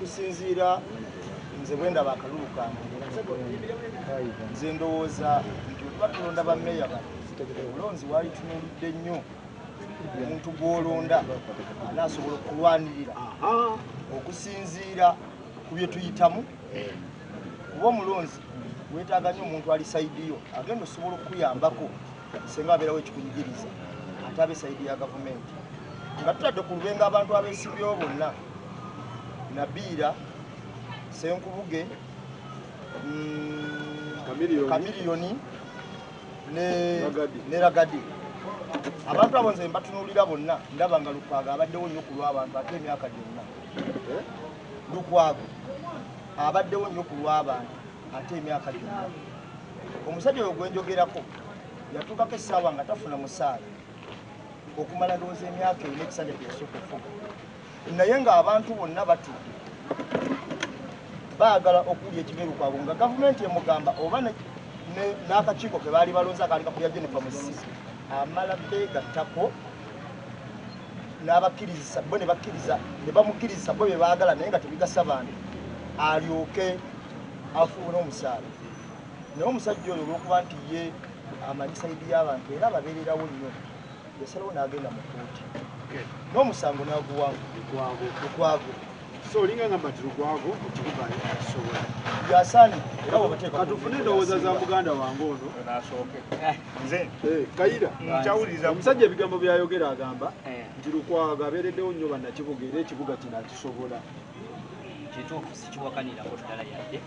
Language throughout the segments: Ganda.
okusinziira nze bwenda bakalulu kange nze ndowooza nti otuba tulonda bammeeya bano obulonzi waali tunuulidde nnyo omuntu gw'olonda anaasobola okulwanirira okusinziira ku bye tuyitamu kuba omulonzi weetaaga nnyo omuntu ali sayidiyo agenda osobola okuyambako singa abeerawo ekikunyigiriza ate abe sayidi ya gavumenti nga tutadde ku lubenga abantu abeesimbyewo bonna Nabiira Senkubuge Kamiliyoni ne Ragadi abantu abo nze mbatunuulira bonna ndaba nga Lukwago abaddewo nnyo ku lw'abantu ate emyaka gyonna Lukwago abaddewo nnyo ku lw'abantu ate emyaka gyonna omusajja oyo gwe njogerako yatuukako essaawa nga tafuna musaala okumala ndowooza emyaka eri n'ekisanja kye yasooka okufuga naye ng'abantu bonna batudde baagala okuwulya ekivve Lukwago nga gavumenti emugamba oba n'akakiiko ke baali balonze akaali kakulya Jennifer Musisi amala beegattako n'abakkiriza bo ne bakkiriza ne bamukkiriza bo bye baagala naye nga tebigasa bantu alyoke afuune omusaala naye omusajja oyo olw'okuba nti ye amanyi sayidi y'abantu era ababeererawo nnyo yasalawo n'agenda mu kooti n'omusango n'aguwanga Lukwago so olinga ngamba nti Lukwago ekibuga akisobola yasaani era bwebateeka katufune endowooza za muganda wange ono nasooke nze Kayira nkyawuliriza omusajja ebigambo byayogera agamba nti Lukwago abeereddewo nnyo bannakibuga era ekibuga kino akisobola kituufu sikiwakanirako ddala yadde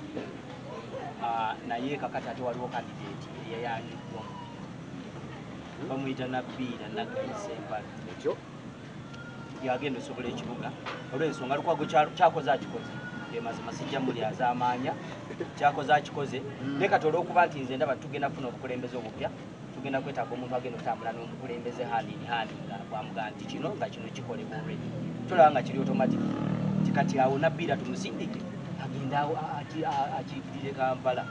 naye kakati ate waliwo kandideeti eyayandiddwa bamuyita Nabiira Naggayisemba ekyo yagenda osobola ekibuga olw'ensonga Lukwago kyakoze akikoze mazima sijja mulyazaamaanya kyakoze akikoze naye kati olw'okuba nti nze ndaba tugenda kufuna obukulembeze obupya tugenda kwetaaga omuntu agenda otambula n'omukulembeze hanini nga bwamugaa nti kino nga kino kikolebwa olwedi tolaba nga kiri automatic kati awo Nabiira tumusindike agenda akiikirire Kampala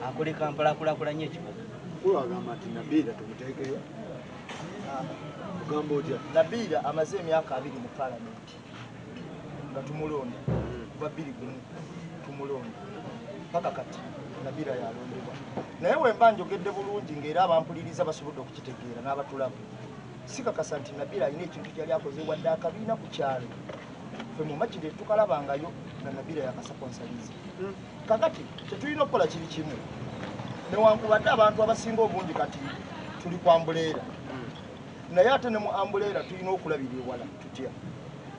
akole Kampala akulaakulanye ekibuga kulagamba nti Nabiira tumuteekeyo mugamba otya Nabiira amaze emyaka 2 mu palamenti nga tumulonda kuba 2 tumulonda paka kati Nabiira yalondebwa naye wemba njogedde bulungi ng'era abampuliriza basobodde okukitegeera n'abatulabu sikakasa nti Nabiira alina ekintu kyali akoze wadde akabiina ku kyalo ffe mu makire tukalabangayo nga Nabiira yakasaponsaliza kakati tetulina okukola kiri kimu newankubadde abantu abasinga obungi kati tuli ku ambuleera naye ate ne mu ambuleera tulina okulabira ewala tutya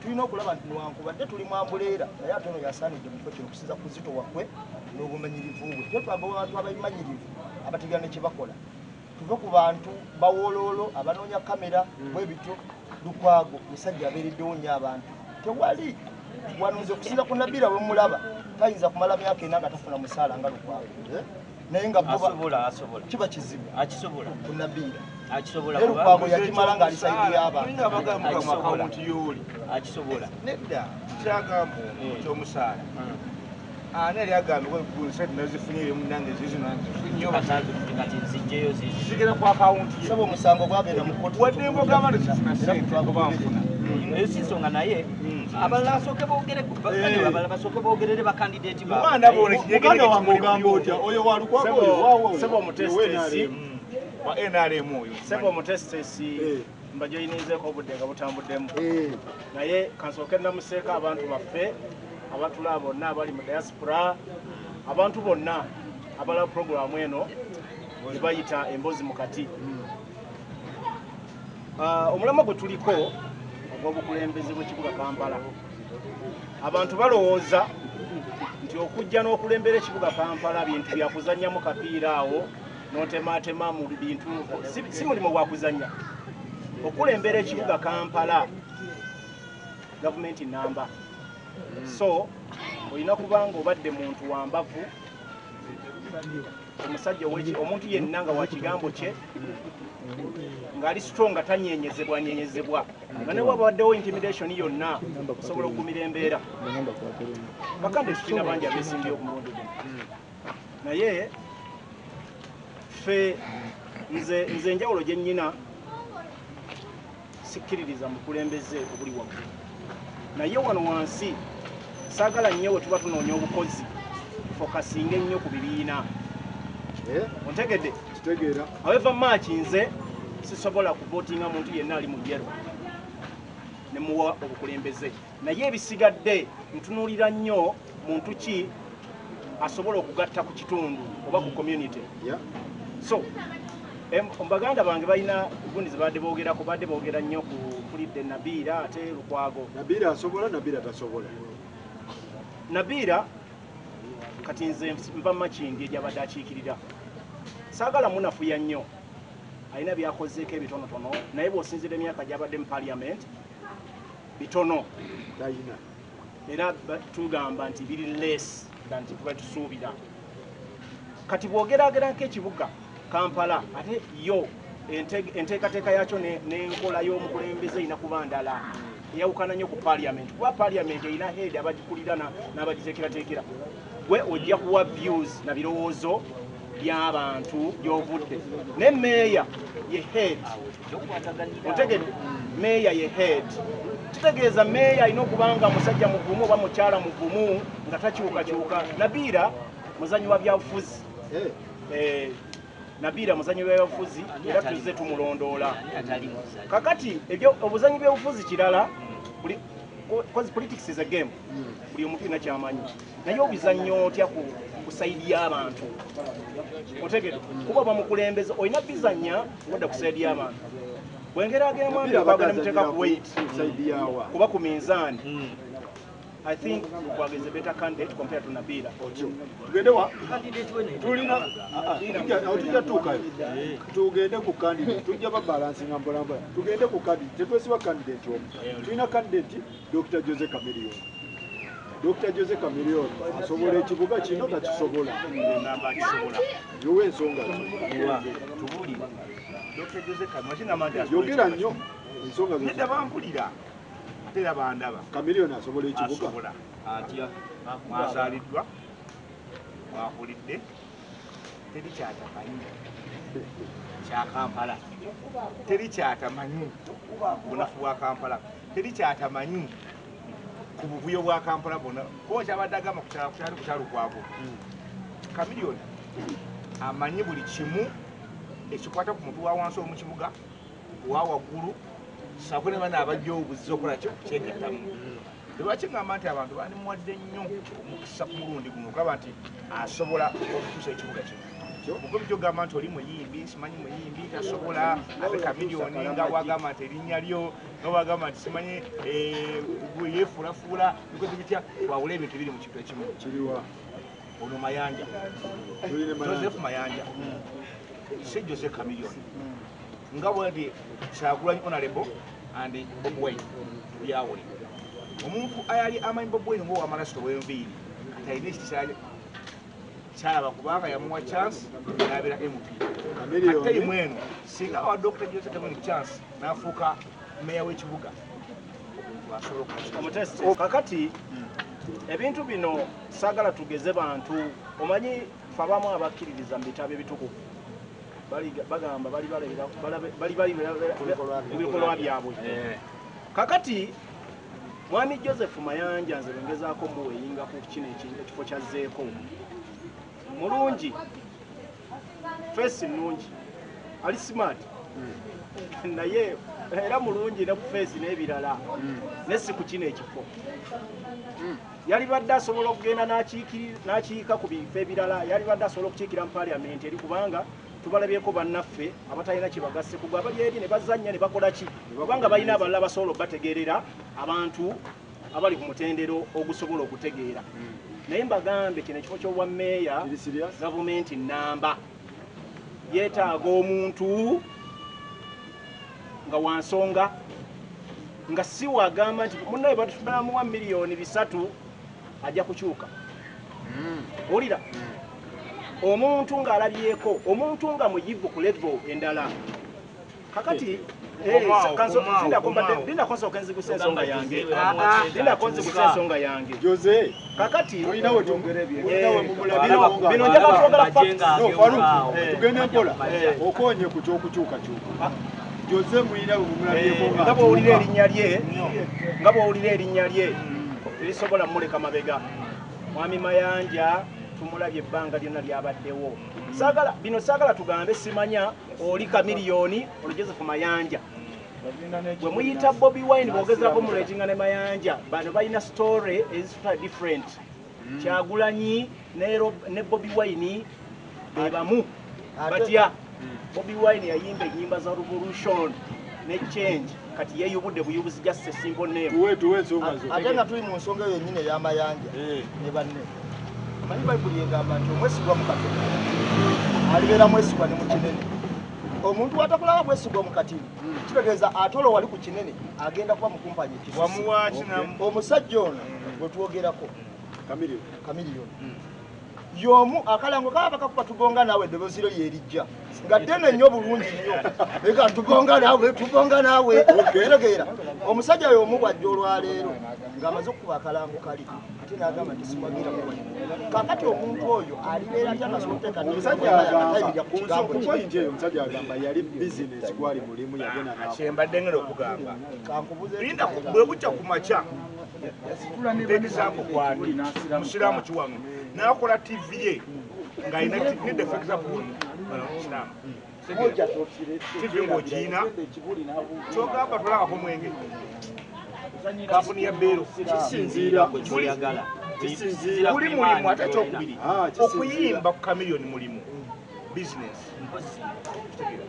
tulina okulaba nti newankubadde tuli mu ambuleera naye ate ono yasaanidde mu kifo kino okusinza ku Zito wakwe n'obumanyirivu bwe twetwamba abantu abamanyirivu abategera ne kye bakola tuve ku bantu bawooloolo abanoonya kamera bwe bityo Lukwago musajja abeereddewo nnyo abantu tewali wanonze okusinza ku Nabiira bwe mulaba tayinza kumala myaka 4 nga tafuna musaala nga Lukwago naye nga asobola kiba kizibu akisobola ku Nabiira akisobola Lukwago yakimala ng'ali sayidi y'abantu akisobola nedda kyagamba ekyomusaala ani yali agambye gunset nazifunire munange zizinanzifunyo kati nzijjeyo zigenda ku akawunti ye saba omusango gwagenda mu kooti wadde mbogamba nti zifuna sente kubanfuna naye si nsonga naye abalala basooke boogereko basooke boogerere bakandideeti mwana boona muganda wange ogamba otya oyo wa Lukwago oyo waawo sebo omutesitesi wa NRM oyo sebo omutesitesi mbajoyinizeeko obudde nga butambuddemu naye kansooke namuseeka abantu baffe abatula bonna abali mu diaspora abantu bonna abala programu eno ebayita emboozi mu kati omulamwa gwe tuliko ogw'obukulembeze bw'ekibuga Kampala abantu balowooza nti okujja n'okulembera ekibuga Kampala bintu byakuzannyamu kapiira awo n'otemaatema mu bintu si mulimu gwakuzannya okulembera ekibuga Kampala gavumenti namba so olina kubanga obadde muntu wambavu omusajja omuntu yenna nga wa kigambo kye ng'ali strong tanyenyezebwa nga ne wabaddewo intimidation yonna osobola okukumira embeera bakande tulina bangi abeesimbyewo ku mulundi guno naye ffe nze enjawulo gye nnyina sikkiririza mu kulembeze obuli waggulu naye wano wansi saagala nnyo we tuba tunoonya obukozi fokasinga ennyo ku bibiina ontegedde kitegeera however much nze sisobola kuvootinga muntu yenna ali mu jero ne muwa obukulembeze naye ebisigadde ntunuulira nnyo muntu ki asobola okugatta ku kitundu oba ku community so Mbaganda bange balina gundi zibadde boogerako badde boogera nnyo ku Pulidde Nabiira ate Lukwago. Nabiira asobola, Nabiira tasobola. Nabiira kati nze nva makingi egyabadde akiikirira. Saagala munafuya nnyo. Alina byakozeeko ebitonotono naye bw'osinzira emyaka gy'abadde mu Parliament bitono. Talina. Era tugamba nti biri less than tuba tusuubira. Kati bw'ogeraagerako ekibuga Kampala ate yo enteekateeka yakyo n'enkola y'omukulembeze erina kuba ndala eyawukana nnyo ku Parliament kuba Parliament erina head abagikulira n'abagiteekerateekera gwe ojja kuwa views na birowoozo by'abantu gy'ovudde ne meeya ye head otegedde meeya ye head kitegeeza meeya alina okuba nga musajja mugumu oba mukyala mugumu nga takyukakyuka. Nabiira muzanyi wa byabufuzi Nabiira muzanyi w'ebyobufuzi era tuzze tumulondoola. Kakati ebyo obuzanyi bw'obufuzi kirala because politics is a game. Buli omuntu alina ky'amanyi. Naye obizannyo otya ku sayidi y'abantu. Otegedde kuba bamukulembeza olina bizannya wadda ku sayidi y'abantu. Bwengeragemu abagala muteeka ku weight sayidi yawa kuba ku minzaani. I think Lukwago is a better candidate compared to Nabiira. Tugende wa tulina tujja tuukayo tugende ku candidate tujja babalansinga mpola mpola tugende ku candidate tetwesiba candidate omu tulina candidate Dr. Jose Chameleon. Dr. Jose Chameleon asobola ekibuga kino takisobola yowe ensonga tubuulire Dr. Jose Chameleon yogera nnyo ensonga nedda bampulira atera bandaba Chameleon asobola ekibuga asobola atya mwazaaliddwa mwakulidde teri kyatamanyi kya Kampala teri kyatamanyi bunafu bwa Kampala teri kyatamanyi ku bubuyo bwa Kampala bonna kuba kyabadde agamba kukyalo Lukwago. Chameleon amanyi buli kimu ekikwata ku muntu wa wansi omu kibuga wa waggulu sakwe ne bana abajja obuzizo okola kyegattamu. Lwaki ngamba nti abantu bandimuwadde nnyo omukisa ku mulundi guno okulaba nti asobola okutuusa ekibuga kino. Mugobi gyogamba nti oli muyimbi simanyi muyimbi tasobola ate Chameleon nga bwagamba nti erinnya lyo nga bwagamba nti simanyi yeefuulafuula bikozi bitya twawula ebintu biri mu kintu ekimu kiriwa ono Mayanja Joseph Mayanja si Jose Chameleon nga bwenti Kyagulanyi Honorable and Bobi Wine byawuli omuntu ayali amanyi Bobi Wine ng'owamanasito w'enviiri kati alina ekiti kyalaba kubanga yamuwa chance n'abeera MP. Ate imweno singa wa Dr. Jose Chameleon chance n'afuuka meya w'ekibuga omutesi kakati ebintu bino saagala tugeze bantu omanyi fe abamu abakkiririza mu bitabo ebitukuvu bagamba bali ebikolwa byabwe. Kakati Mwami Joseph Mayanja nze bengezaako muweyinga ku kino ekifo kyazzeeko mulungi face nungi ali smart naye era mulungi ne ku face n'ebirala nesi ku kino ekifo yali badde asobola okugenda n'akiika ku bifo ebirala yali badde asobola okukiikira mu Parliament eri kubanga tubalabyeko bannaffe abatalina kibagasse kugwa bali eri ne bazannya ne bakola ki kubanga balina abalala basobola okubategeerera abantu abali ku mutendero ogusobola okutegeera. Naye mbagambe kino ekifo ky'obwa meeya gavumenti nnamba yeetaaga omuntu nga wansonga nga si wagamba nti munnaye batufanamuwa miliyoni 3 ajja kukyuka. Olira omuntu ng'alabyeko omuntu nga muyivu ku level endala. Kakati Jose kakati olinawe bino njagala kwogera tugende mpola okonye ku ky'okukyukakyuka. Jose mulina bwe mumulabyeko nga bw'owulira erinnya lye terisobola muleka mabega. Mwami Mayanja tumulabye ebbanga lyonna lyabaddewo. Saagala tugambe simanya oli Kamiliyoni oli Joseph Mayanja. Bwe muyita Bobi Wine boogezako mu ratinga ne Mayanja, bano balina story is different. Kyagulanyi ne Bobi Wine be bamu. Batya Bobi Wine yayimba ennyimba za revolution ne change kati yeyubudde buyubuzi just a simple name. Ate nga tuli mu nsonga eyo yennyini ey'amayanja ne banne. Manyi Bayibuli egamba nti omwesigwa mu Katonda alibeera mwesigwa ne mu kinene. Omuntu atakulaba mwesigwa mu katini kitegeeza atolo wali ku kinene agenda kuba mukumpanya ekifo. Omusajja ono gwe twogerako Kamiliyoni y'omu akalango kaba kakuba tugonga naawe eddoboozi lyo yerijja nga ddene nnyo bulungi nnyo leka tugonga naawe kitegeera omusajja y'omu bw'ajja olwaleero ng'amaze okukuba akalango kali ate n'agamba nti simwagira muwanya kakati omuntu oyo alibeera atya ngasoteeka omusajja agamba yali bizinesi gwali mulimu yagenda kyembadde ngera okugamba linda bwe bukya ku makya example kwani musiraamu kiwano nakola TV ye ng'alina ne defecta phone musiraamu TV ng'ogiina kyogamba tolabako mwenge kampuni ya Beero kisinziira kuli mulimu ate ekyokubiri okuyimba ku Kamiliyoni mulimu business.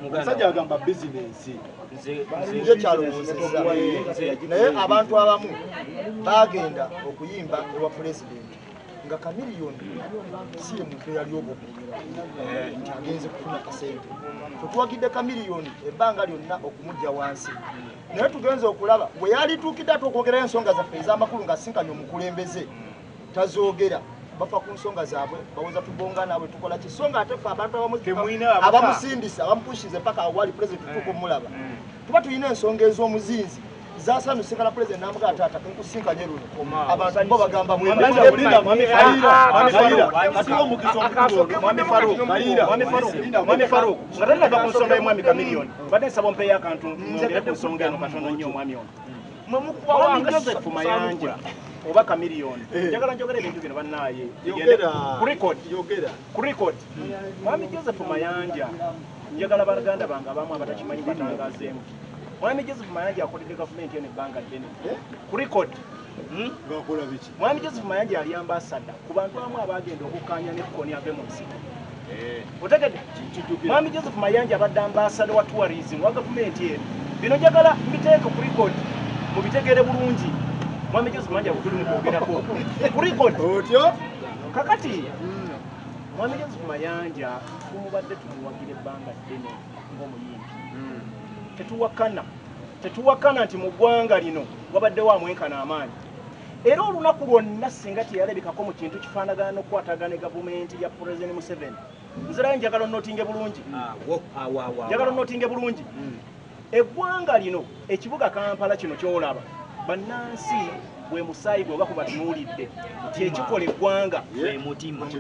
Omusajja agamba bizinesi nze kyalowoozezza naye abantu abamu bagenda okuyimba ewa pulezidenti nga Kamiliyoni si ye muntu eyali obubi nti agenze kufuna kasente. Tetuwagidde Kamiliyoni ebbanga lyonna okumujja wansi naye tugenze okulaba bwe yalituukidde ate okwogerayo ensonga zaffe ez'amakulu ng'asinkanye omukulembeze tazoogera bafa ku nsonga zaabwe bawoza tubonga naabwe tukola kisonga ate ffe abantu abamusindisa abamupushize paka awali pulezidenti tukumulaba tuba tulina ensonga ez'omuzinzi zasanusikala pulezidenti n'amugaa taata kenkusinkanye luno abantu bo bagamba Mwami Farouk nga tannava ku nsonga y'Omwami Kamiliyoni badde nsaba ompeeyo akantu nzongere ku nsonga eno katono nnyo omwami ono Mwami Joseph Mayanja oba Kamiliyoni njagala njogera ebintu bino bannaaye ku record Mwami Joseph Mayanja njagala baganda bange abamu abatakimanyi batangazeemu Mwami Joseph Mayanja akoledde gavumenti eno ebbanga ddene ku record Mwami Joseph Mayanja yali ambassador ku bantu abamu abagenda okukkaanya n'ekkooni ave mu nsiko otegedde Mwami Joseph Mayanja abadde ambassador wa tourism wa gavumenti eno bino njagala mbiteeke ku record mubitegere bulungi Mwami Joseph Mayanja bwe tuli mu kwogerako ku record otyo kakati Mwami Joseph Mayanja tumubadde tumuwagira ebbanga ddene ng'omuyimbi tetuwakana nti mu ggwanga lino wabaddewo amwenkana amaanyi era olunaku lwonna singa teyalabikako mu kintu kifaanagana n'okukwatagana gavumenti ya Pulezidenti Museveni nzirayo njagala onootinge bulungi eggwanga lino ekibuga Kampala kino kyolaba bannansi bwe musaayi bwe bakuba tunuulidde kyekikola eggwanga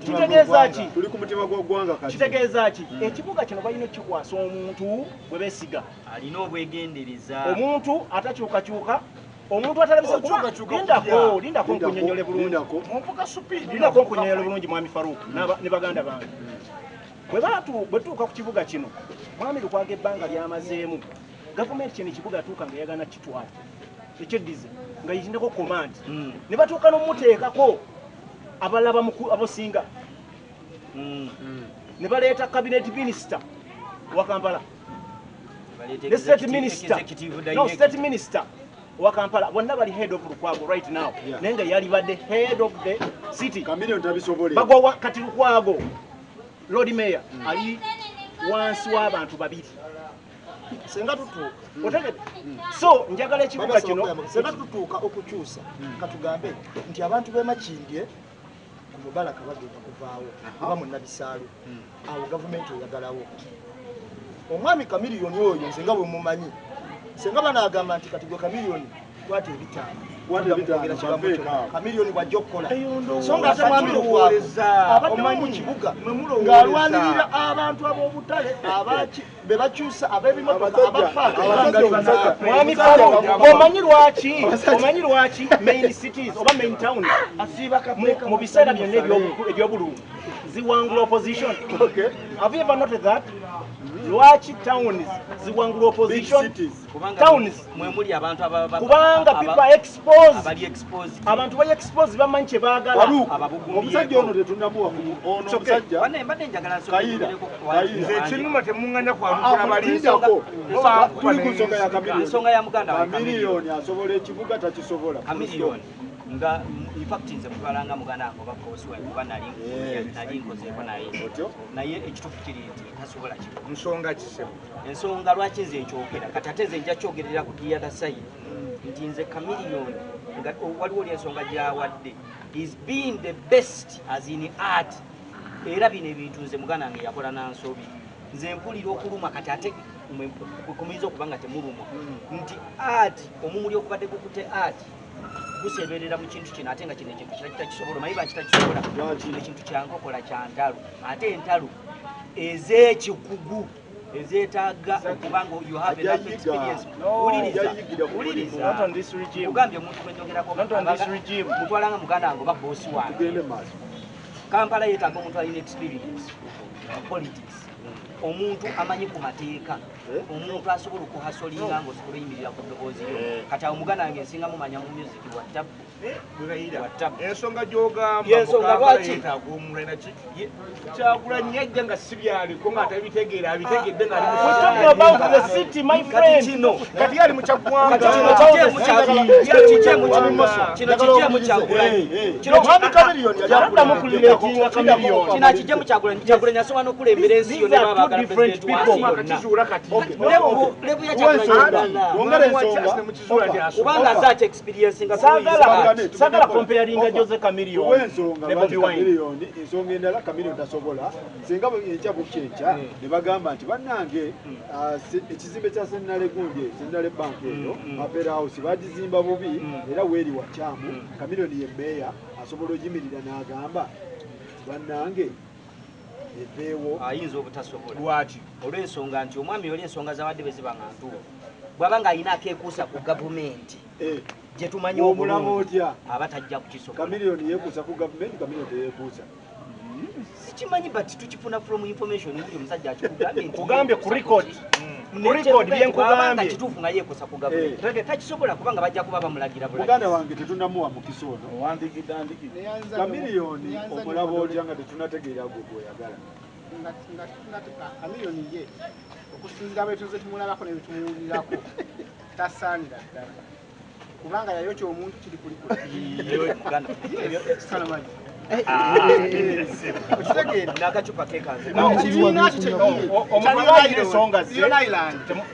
kitegeeza ki tuli ku mutima gw'eggwanga kati kitegeeza ki ekibuga kino balina okukikwasa omuntu bwe beesiga alina obwegendereza omuntu atakyukakyuka omuntu atalabisako nkunyonyole bulungi lindako nkunyonyole bulungi Mwami Farouk ne baganda bange bwe tuuka ku kibuga kino Mwami Lukwago ebbanga lyamazeemu gavumenti kino ekibuga atuuka nga yagana kitwala ekyeddize nga yitindeko command ne batuuka n'omuteekako abalaba abosinga ne baleeta cabinet minister wa Kampala ne state minister wa Kampala bonna bali head of Lukwago right now naye nga yali badde head of the city Kamiliyoni tabisobole bagwa kati Lukwago Lord Mayor ali wansi w'abantu babiri senga tutuuka otegedde so njagala ekibuga kino senga tutuuka okukyusa katugambe nti abantu b'e Makindye ku Mubaraka bagenda kuvaawo oba mu Nabisaalu awo gavumenti eyagalawo omwami Kamiliyoni oyo nze nga bwe mumanyi senga banaagamba nti kati gwe Kamiliyoni kwata ebitaano Kamiliyoni bwajja okukola Songa songa ate mwami mulowooleza abadde mu kibuga ng'alwanirira abantu ab'obutale abaki be bakyusa ab'ebimotoka abafaaka Mwami Palo, omanyi lwaki main cities oba main towns mu biseera byonna ebyobulungi ziwangula opposition? Have you ever noted that? Lwaki towns ziwangula opposition? Towns mwemuli abantu kubanga people are exposed. abali exposed Abantu bali exposed bamanyi kye baagala. Omusajja ono tetunnamuwa ono omusajja mbadde njagala nze ekinuma temuŋŋanya kwamukula baliisa tuli ku nsonga ya Kamiliyoni. ensonga ya muganda wa Kamiliyoni asobola ekibuga takisobola. Kamiliyoni nga infact nze mutwalanga muganda wange oba bosi we kuba nali nkozeeko naye ekituufu kiri nti tasobola kibuga. nsonga kisebo ensonga lwaki nze nkyogera kati ate nze nja kyogerera ku the other side nti nze Kamiliyoni nga waliwo oli ensonga gy'awadde is being the best as in art era bino ebintu nze muganda wange yakola nansobi nze mpulira okuluma kati ate kumuyinza okuba nga temuluma nti art omumuli okubadde gukute art guseberera mu kintu kino ate nga kino ekintu kitakisobola mayiba kitakisobola ekintu kyankokola kya ntalo ate entalo ez'ekikugu ezeetaaga okubanga you have enough experience. Uliriza ugambye omuntu gwenjogerako mutwalanga muganda wange oba boosi wange Kampala yeetaaga omuntu alina experience politics, omuntu amanyi ku mateeka, omuntu asobola okuhasolinga ng'osobola oyimirira ku ddoboozi lyo. Kati awo muganda wange nsinga mumanya mu music wa tabu. ensonga gy'ogamba lwaki yeetaaga omulena ki Kyagulanyi yajja nga si byaliko ng'atabitegeera abitegedde nga kati yali mu kyaggwanga kino kijje mu Kyagulanyi kino akijje mu Kyagulanyi. Kyagulanyi asobola n'okulembera ensi yonna baba baagala pulezidenti wansi yonna. Lebu ya Kyagulanyi kubanga aze ate experience nga sagala comparinga Jose Kamiliyoni ne Bobi Wine. Ensonga endala Kamiliyoni tasobola singa enkya bukyenkya ne bagamba nti bannange ekizimbe kya Senale Gunje Senale Bank eyo Opera House bagizimba bubi era weeri wakyamu. Kamiliyoni ye mmeeya asobola ogimirira n'agamba bannange eveewo ayinza obutasobola lwaki olw'ensonga nti omwami oli ensonga z'abadde bwe ziba nga ntuufu bw'aba ng'alina akeekuusa ku gavumenti gye tumanyi omulama otya aba tajja kukisobola. Kamiliyoni yeekuusa ku gavumenti, Kamiliyoni teyeekuusa. Sikimanyi but tukifuna from information buli omusajja akikugambye nti Kugambye ku record byenkugambye kituufu nga yeekuusa ku gavumenti takisobola kubanga bajja kuba bamulagira muganda wange tetunnamuwa mukisa ono. Kamiliyoni omulaba otya nga tetunategeera gwe gw'oyagala. Kamiliyoni ye okusinga betuze tumulabako ne bitumuwulirako tasaanira ddala kubanga yayokya omuntu kiri n'akacupa kekanze ekibiina omulabire ensonga ze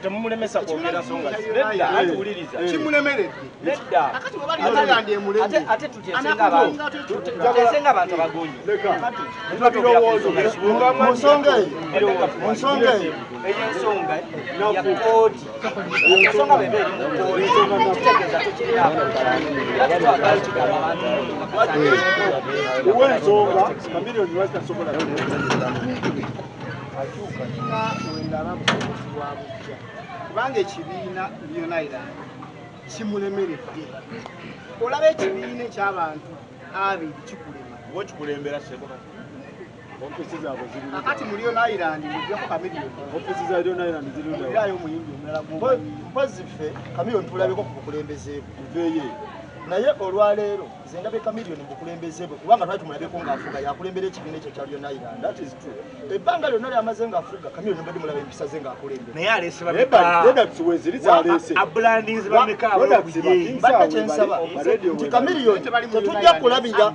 temumulemesa kwogera nsonga ze. nedda atuwuliriza kimulemeredde nedda akati bwe bali Thailand emulenge ate tuteesenga abantu abagonyi mu nsonga eyo ey'ensonga ya kooti ensonga bweba eri mu kooti kitegeeza tukirinaako era tutwagala tugamba abantu Uwensonga Kamiliyoni lwaki tasobola akyuka wendaba busobozi bwa bujja kubanga ekibiina United kimulemeredde. Olaba ekibiina eky'abantu abiri kikulema kikulembera sebo ofisi zaabwe ziri kakati mu United mujjako Kamiliyoni ofisi za United ziri erayo omuyimbi omulala mpozi ffe Kamiliyoni tulabeko ku bukulembeze bwe nveye naye olwaleero nze ndabe Kamiliyoni mu bukulembeze bwe kubanga twali tumulabeko ng'afuga yakulembera ekibiina ekyo kya United. That is true. Ebbanga lyonna lyamaze ng'afuga Kamiliyoni mbadde mulaba empisa ze ng'akulembera naye aleese products we ziri zaleese abrandings bameka mbadde kyensaba nti Kamiliyoni tetujja kulabira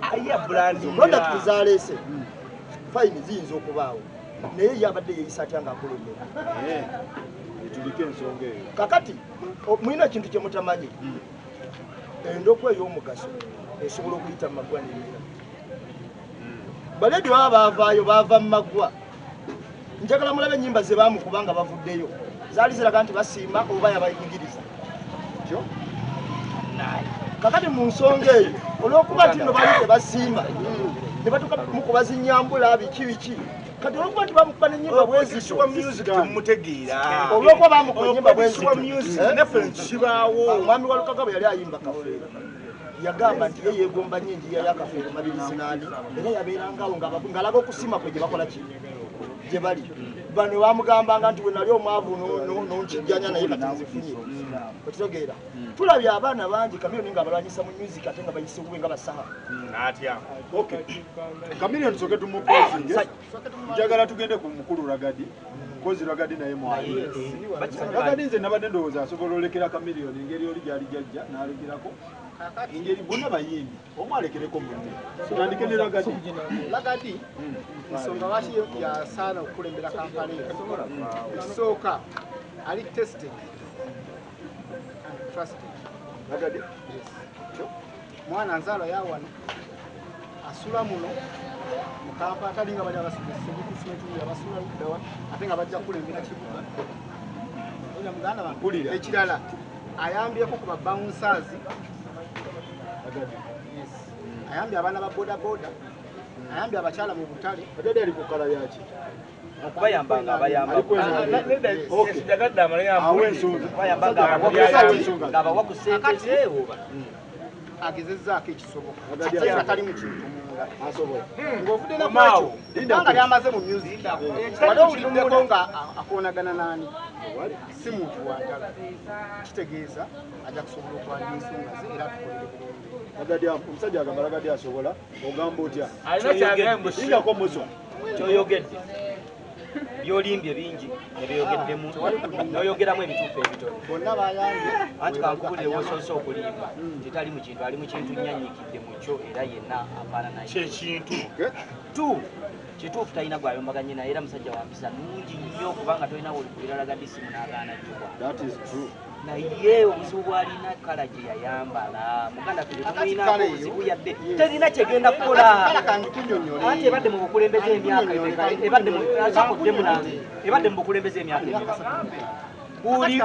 products zaleese fayini ziyinza okubaawo naye yabadde yeeyisa atya ng'akulembera. tulike ensonga eyo kakati mulina ekintu kye mutamanyi endokwa ey'omugaso esobola okuyita mu maggwa n'emira. Baleedi baba baavaayo baava mu maggwa njagala mulabe ennyimba ze baamukuba nga bavuddeyo zaali ziraga nti basiima oba yabayigiriza kakati mu nsonga eyo olw'okuba nti no bali tebasimba ne batuka mu kubazinyambula biki kati olw'okuba nti bamukuba n'ennyimba bwezitwa music tumutegeera olw'okuba bamukuba ennyimba bwezitwa music naffe kibaawo omwami wa Lukaga bwe yali ayimba Kafeero yagamba nti ye yeegomba nnyo enjira ya Kafeero Mabirizi n'ani era yabeerangawo ng'alaga okusima kwe gye bakola ki gye bali bano bamugambanga nti we nali omwavu nonkijjanya naye kati nzifunye okitegeera tulabye abaana bangi Chameleone ng'abalwanyisa mu music ate nga bayise bube nga basaha n'atya Chameleone tusoke tumupozinge njagala tugende ku mukulu Ragadi kozi Ragadi naye mwayi Ragadi nze nabadde ndowooza asobola olekera Chameleone engeri oli gyali jjajja n'alekerako engeri bonna bayimbi omwalekereko munne tutandike ne Ragadi ensonga lwaki yasaana okukulembera kampala eyo ekisooka ali tested and trusted. Ragadi mwana nzaalo yawano asula muno mu Kampala tali nga bali abasubisimetuya basula luddawa ate nga bajja kukulembera kibuga era muganda bange ekirala ayambyeko ku babouncers ayambye abaana ba bodaboda ayambye abakyala mu butale Ragadi ali ku kala yaki okubayambanga abayamba sijagadde aw'ensonga ng'abawa ku ssente zeewo agezezzaako ekisoboka Ragadi ate tali mu kintu munda asobola ng'ovudde nakwekyo kubanga lyamaze mu music wali owuliddeko nga akoonagana n'ani si muntu wanjala kitegeeza ajja kusobola okwanja ensonga ze era tukolere bulungi Ragadi omusajja agamba Ragadi asobola ogamba otya ingako muso kyoyogedde byolimbye bingi ebyogeddemu noyogeramu ebituufu ebitono bonna bayambye anti kankubulire wosoose okulimba tetali mu kintu ali mu kintu nnyanyikidde mu kyo era yenna afaananaye kyekintu kituufu talina gwayombaganye naye era musajja wampisa nungi nnyo kubanga tolina wolikubira Ragadi simu n'agaana jjubwa naye obuzibu bwalina kala gye yayambala muganda tulimulinako obuzibu yadde terina kyegenda kukola anti ebadde mu bukulembeze emyaka ebadde mu bukulembeze emyaka buli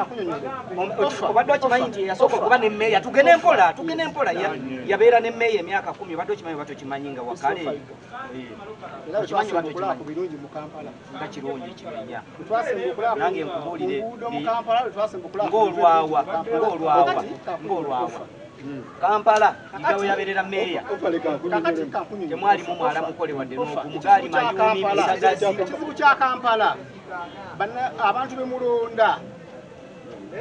obadde okimanyi nti yasooka okuba nemmeeya tugende empola yabeera nemmeeya emyaka 10 obadde okimanyi oba tokimanyi nga wakale nga kirungi kimenya nange nkubuulire ng'olwawa Kampala nga we yabeerera mmeeya temwalimu mwala mukole wadde n'ogumu gaali mayuuni misagazi ekizibu kya Kampala abantu bemulonda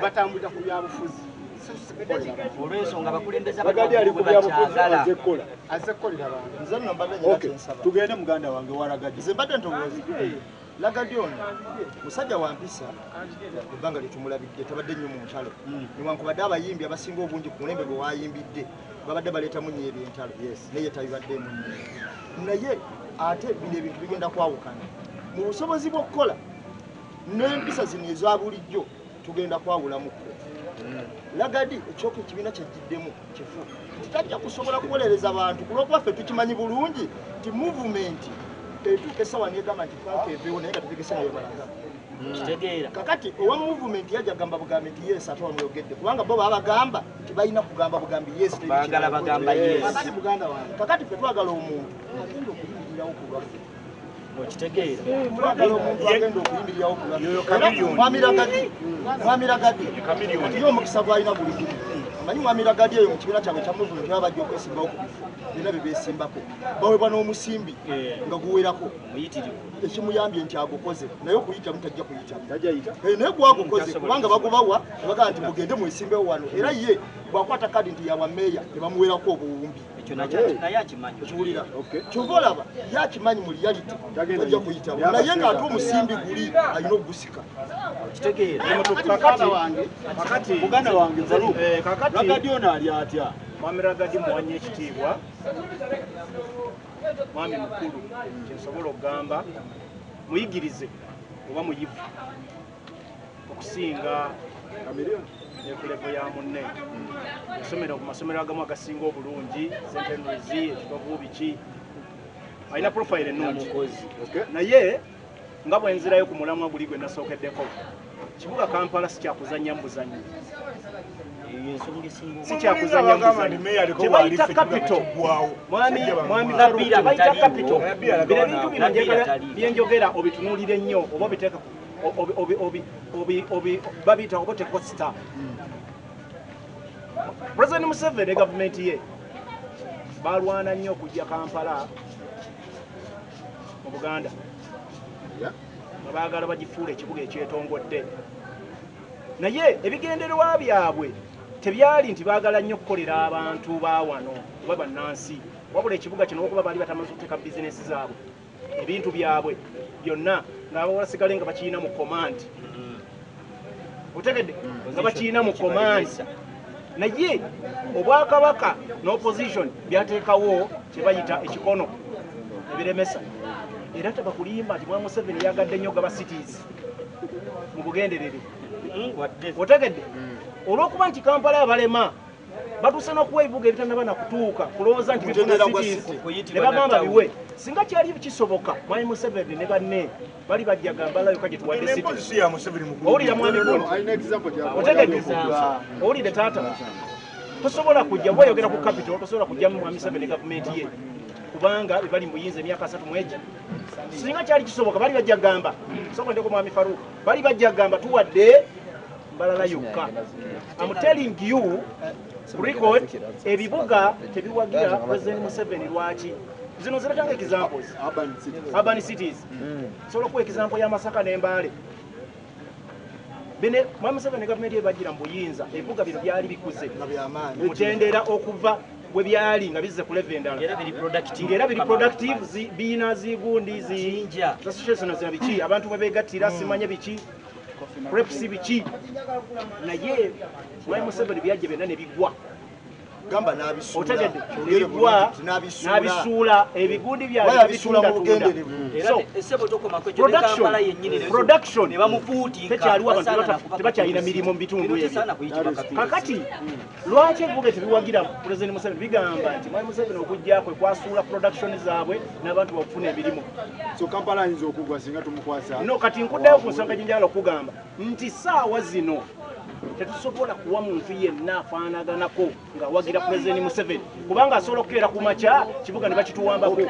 batambulira ku byabufuzi olw'ensonga abakulembeze Ragadi ali ku byabufuzi azze kukolera bantu nze nno mbadde nyinasaba tugende muganda wange wa Ragadi nze mbadde ntowooza Ragadi ono musajja wampisa ebbanga lyetumulabidde tabadde nnyo mu ntalo newankubadde abayimbi abasinga obungi ku mulembe gwe wayimbidde babadde baleetamu nnyo ebyentalo naye tabibaddemu naye ate bino ebintu bigenda kwawukana mu busobozi bw'okukola n'empisa zino eza bulijjo tugenda kwawulamukko Ragadi ekyoka ekibiina kyajjiddemu kifu titajja kusobola kuwolereza bantu kulwokuba ffe tukimanyi bulungi nti muvumenti etuuka essawa negamba nti twakeeveewo naye nga tutegese naye balaga kitegeera kakati owa muvumenti yajja gamba bugambi nti yes ate wamuyogedde kubanga bo babagamba nti balina kugamba bugambi yes baagala bagamba yes muganda wange kakati ffe twagala omuntu agenda okuyimirirawo ku lwaffe okitegeera twagala omuntu agenda okuyimirirawo ku lwaffe mwami Ragadi kati ye omukisa gwalina buli kimu amanyi mwami Ragadi eyo mu kibiina kyabwe kya muvumenti baba bajja okwesimbawo ku bifo byonna bye beesimbako bawebwa n'omusimbi nga guwerako ekimuyambye nti agukoze naye okuyitamu tajja kuyitamu naye gwagukoze kubanga bagubawa nebagamba nti mugende mwesimbewo wano era ye bwakwata kadi nti yawa meeya tebamuwerako obuwumbi naye akimanyi okiwulira kyova olaba ye akimanyi mu reality tajja kuyitamu naye ng'ate omusimbi guli alina okugusika kitegeera muganda wange Ragadi ono ali atya mwami Ragadi muwanye ekitiibwa mwami mukulu kyensobola okugamba muyigirize oba muyivu okusinga ekulevo ya munne ku masomero agamu agasinga obulungi St. Henry's ekitovu biki alina profile ennungi naye nga bwenzirayo ku mulamwa guli gwe nasookeddeko kibuga Kampala si kyakuzannya mu buzannyi sikyakuzanya tebayita capital mwami tebayita capital bino ebintu bino byenjogera obitunuulire ennyo oba obiteeka babiyita oba oteko star President Museveni ne gavumenti ye balwana nnyo okujja Kampala mu Buganda nga baagala bagifuula ekibuga ekyetongodde naye ebigendererwa byabwe tebyali nti baagala nnyo okukolera abantu ba wano oba bannansi wabula ekibuga kino okuba baali batamaze okuteeka bizinesi zaabwe ebintu byabwe byonna ngaabasigale nga bakiina mu command otegedde nga bakiina mu command naye obwakabaka n'opposition byateekawo kyebayita ekikono ebiremesa era tebakulimba nti Mwami Museveni yagadde nnyo gaba cities mu bugenderere otegedde olw'okuba nti Kampala abalema batuuse n'okuwa ebibuga ebitannaba nakutuuka kulowooza nti bifuna cities ne bagamba biwe singa kyali kisoboka Mwami Museveni ne banne bali bajja gambalayo ka gye tuwadde cities owulira mwami guno otegedde owulire taata tosobola kujja bweyogera ku capital tosobola kujja mu Mwami Museveni gavumenti ye kubanga bali mbuyinza emyaka 3 mwegi singa kyali kisoboka bali bajja gamba sokondeko Mwami Faruku bali bajja gamba tuwadde mbalala yokka. I'm telling you record ebibuga tebiwagira President Museveni lwaki zino ziratanga examples urban cities solo ku example ya Masaka n'Embale bene Mwami Museveni gavumenti ebagira mbuyinza ebibuga bino byali bikuze nga byamaanyi mutendera okuva we byali nga bizze ku level endala era biri productive biina zigundi zinja association za biki abantu babegattira simanye biki reps biki naye Mwami Museveni byajje bena ne bigwa gamba n'abisuula otegedde ebigwa n'abisuula ebigundi byali bisula mu bugenderevu production tekyaliwo abantu tebakyalina mirimu mu bitundu ebyo kakati lwaki ebibuga tebiwagira President Museveni bigamba nti Mwami Museveni okujjako kwasuula production zaabwe n'abantu bakufuna emirimu so Kampala ayinza okugwa singa tumukwasa no kati nkuddayo ku nsonga gyenjagala okugamba nti saawa zino tetusobola kuwa muntu yenna afaanaganako nga wagira President Museveni kubanga asobola okukeera ku makya kibuga ne bakituwambako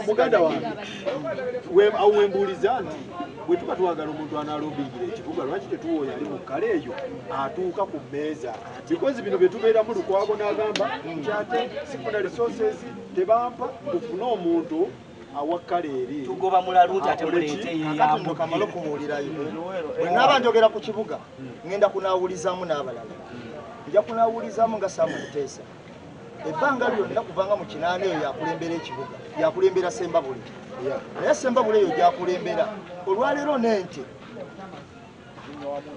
muganda wange awembuuliza nti bwe tuba twagala omuntu anaalobingira ekibuga lwaki tetuwoya ali mu kkala eyo atuuka ku mmeeza bikozi bino bye tubeeramu Lukwago n'agamba kyate sifuna resources tebampa kufuna omuntu awakala eri tugoba mulalu nti ate muleete yeyambo kamalo kubuulirayo bwe naaba njogera ku kibuga ngenda kunaawulizaamu n'abalala nja kunaawulizaamu nga Sam Kuteesa ebbanga lyonna kuvanga mu kinaana eyo yakulembera ekibuga yakulembera Sembabule naye Sembabule eyo gyakulembera olwaleero n'ente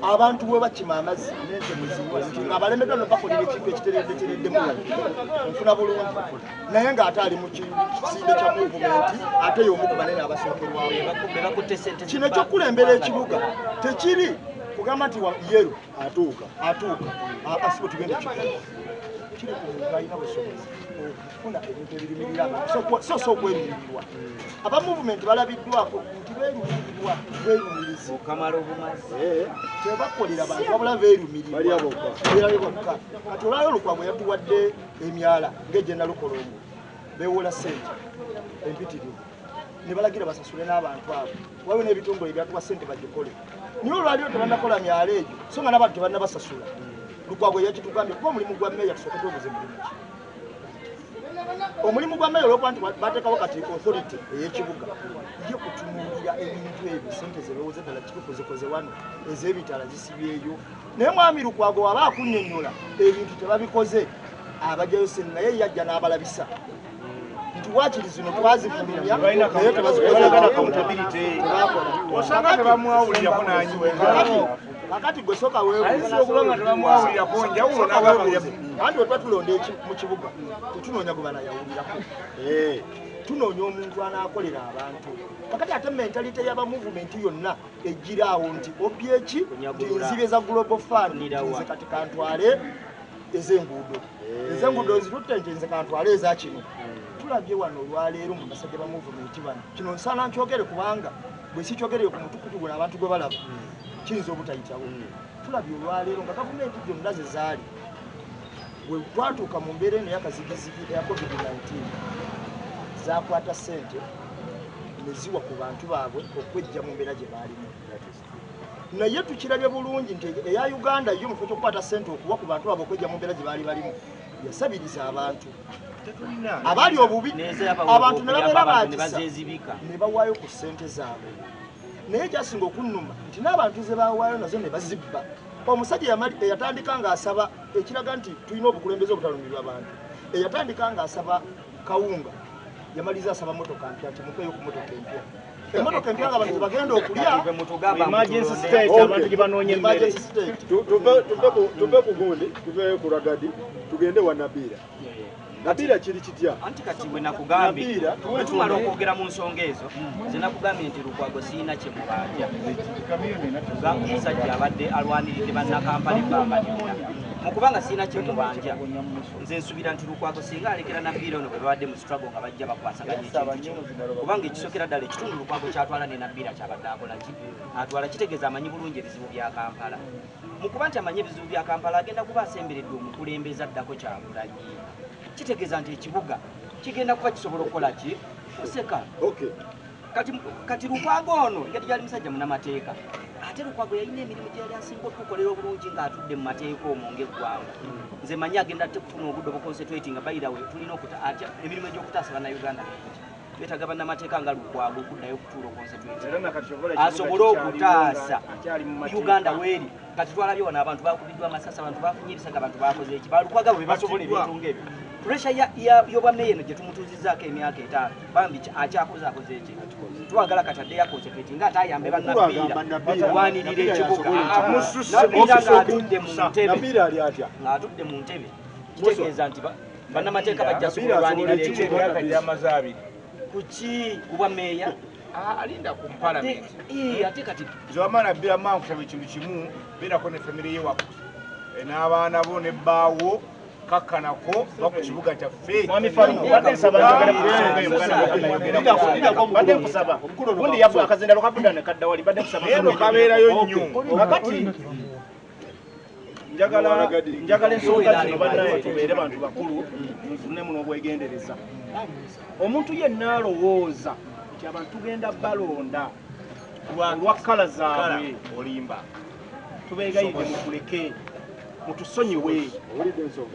abantu bwe bakima amazzi n'ente muziwa abalemeddwa no bakolera ekintu ekitereddetereddemu nfuna bulungi naye ng'ate ali mu kisimbe kya muvumenti ate y'omu ku banene abasookerwawo kino ekyokulembera ekibuga tekiri kugamba nti yero atuuka asibo tugende kibuga kiri ku muntu alina busobozi okufuna ebintu ebirimirira so okwemiririrwa aba muvumenti balabiddwako nti beerumirizi okamala obumazi tebakolera bantu wabula beerumirirwa bokka kati olwayo Lukwago yatuwadde emyala ng'egye Nalukolongo beewola ssente empitirivu ne balagira basasule n'abantu abo waliwo n'ebitongole byatuwa ssente bagikole naye olwaliyo tebannakola myala egyo so nga n'abantu tebannabasasula Lukwago yakitugambye kuba omulimu gwa mmeeya tusooke twebuze mulimu ki omulimu gwa mmeeya olwokuba nti bateekawo kati authority ey'ekibuga ye kutunuulira ebintu ebyo ssente zebawooza ddala kituufu zikoze wano ez'ebitala zisibyeyo naye Mwami Lukwago waba akunnyonnyola ebintu tebabikoze abajjayo ssente naye yajja n'abalabisa nti waakiri zino twazifulumya naye osanga tebamwawulirako n'anyiwe kakati gwe soka weebuuze okubanga tebamwawulirako njawulo n'agabuuze anti bwe tuba tulonda mu kibuga tetunoonya gwe banayawulirako tunoonya omuntu anaakolera abantu kakati ate mentalite y'aba muvumenti yonna ejjiraawo nti obyeki nti nzibye za global fund nze kati kantwale ez'enguudo nzitutte nti nze kantwale eza kino tulabye wano olwaleero mu basajja ba muvumenti bano kino nsaana nkyogere kubanga bwe sikyogerere ku mutukutu gwe abantu gwe balaba kiyinza obutayitawo tulabye olwaleero nga gavumenti zonna ze zaali bwe twatuuka mu mbeera eno y'akazigizigi ya COVID-19 zakwata ssente ne ziwa ku bantu baabwe okwejja mu mbeera gye baalimu. Naye tukirabye bulungi nti eya Uganda yo mu kifo ky'okukwata ssente okuwa ku bantu baabwe okwejja mu mbeera gye baali balimu yasabiriza abantu abaali obubi abantu ne babeera baagisa ne bawaayo ku ssente zaabwe. Naye kyasinga okunnuma nti n'abantu ze bawaayo nazo ne bazibba. Omusajja eyatandika ng'asaba ekiraga nti tulina obukulembeze obutalumirwa abantu. Eyatandika ng'asaba kawunga yamaliza asaba motoka mpya ati mupeeyo ku motoka empya. Emotoka empya nga abantu bagenda okulya emergency state abantu gye banoonya emmere. Tuve ku gundi tuve ku Ragadi tugende wa Nabira. Nabira kiri kitya? Anti kati bwe nakugambye tumala okwogera mu nsonga ezo nze nakugambye nti Lukwago siina kye mubanja. Omusajja abadde alwaniridde bannakampala ebbanga lyonna. Mukubanga siina kye mubanja nze nsubira nti Lukwago singa alekera Nabira ono bwe babadde mu struggle nga bajja bakwasaganya ekintu kino. Kubanga ekisokera ddala ekitundu Lukwago kyatwala ne Nabira kyabadde akola ki? Atwala kitegeeza amanyi bulungi ebizibu bya Kampala. Mukuba nti amanyi ebizibu bya Kampala agenda kuba asembereddwa omukulembeze addako Kyagulanyi. Kitegeeza nti ekibuga kigenda kuba kisobola okukola ki? Oseka. Okay. Kati Lukwago ono yali yali musajja munamateeka. Ate Lukwago yalina emirimu gye yali asinga okukolera obulungi ng'atudde mu mateeka omwo ng'eggwanga. Nze manyi agenda ate kufuna obudde obuconcentrating by the way tulina emirimu egy'okutaasa bannayuganda mingi. Beetaga bannamateeka nga Lukwago okuddayo okutuula oconcentrating. Asobole okutaasa Uganda weeri. Kati twalabye wano abantu bakubiddwa amasasi, abantu bafunye ebisaga, abantu bakoze eki. Balukwago bwe basobola ebintu ng'ebyo. Pressure y'obwammeeya eno gye tumutuuzizzaako emyaka 5 bambi akyakoze eki twagala katadde yakonsekreti ng'ate ayambe bannabbiira wanirira ekibuga ng'atudde mu ntebe kitegeeza nti bannamateeka bajja sobolwanirira ekibuga kuki kubwammeeya alinda ku palamenti ate kati nzewamala bbira mangu kusaba ekintu kimu beerako ne famire ye waku n'abaana bo ne bbaawo kakanako baku kibuga kyaffe mwami Faruku badde nsaba badde nkusaba gundi yafu akazindalo kabuda ne kadda wali badde nsaba eno kabeerayo nnyo kakati njagala ensonga zino bannaye tubeere bantu bakulu nfune muno obwegendereza. Omuntu yenna alowooza nti abantu tugenda balonda olwa kkala zaabwe olimba tubeegayidde mutuleke mutusonyiwe.